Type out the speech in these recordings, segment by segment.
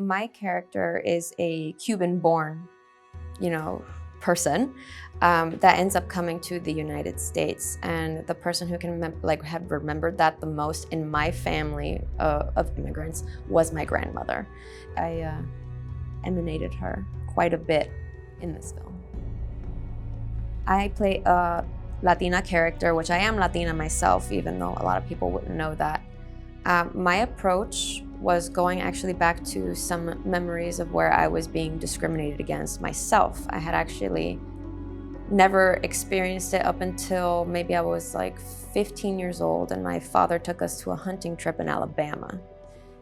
my character is a Cuban-born, person that ends up coming to the United States. And the person who can have remembered that the most in my family of immigrants was my grandmother. I emanated her quite a bit in this film. I play a Latina character, which I am Latina myself, even though a lot of people wouldn't know that. My approach was going actually back to some memories of where I was being discriminated against myself. I had actually never experienced it up until maybe I was like 15 years old, and my father took us to a hunting trip in Alabama.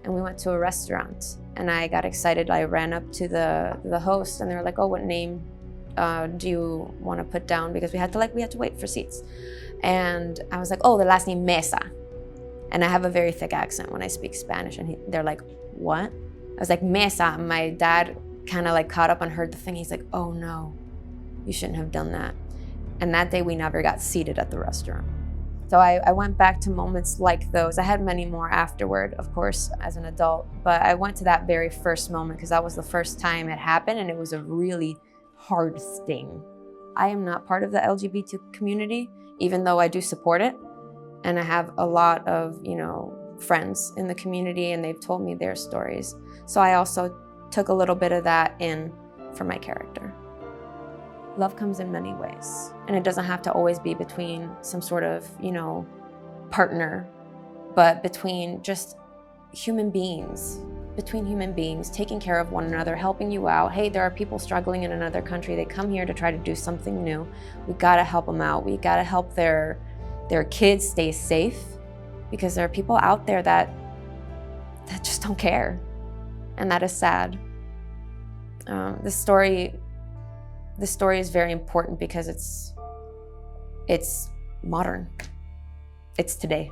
And we went to a restaurant, and I got excited. I ran up to the host, and they were like, "Oh, what name do you want to put down?" Because we had to wait for seats. And I was like, "Oh, the last name Mesa." And I have a very thick accent when I speak Spanish, and they're like, "What?" I was like, "Mesa." My dad kind of caught up and heard the thing. He's like, "Oh no, you shouldn't have done that." And that day we never got seated at the restaurant. So I went back to moments like those. I had many more afterward, of course, as an adult, but I went to that very first moment because that was the first time it happened, and it was a really hard sting. I am not part of the LGBT community, even though I do support it. And I have a lot of, friends in the community, and they've told me their stories. So I also took a little bit of that in for my character. Love comes in many ways, and it doesn't have to always be between some sort of, partner, but between just human beings, taking care of one another, helping you out. Hey, there are people struggling in another country. They come here to try to do something new. We gotta help them out. We gotta help their kids stay safe, because there are people out there that just don't care, and that is sad. This story is very important because it's modern. It's today.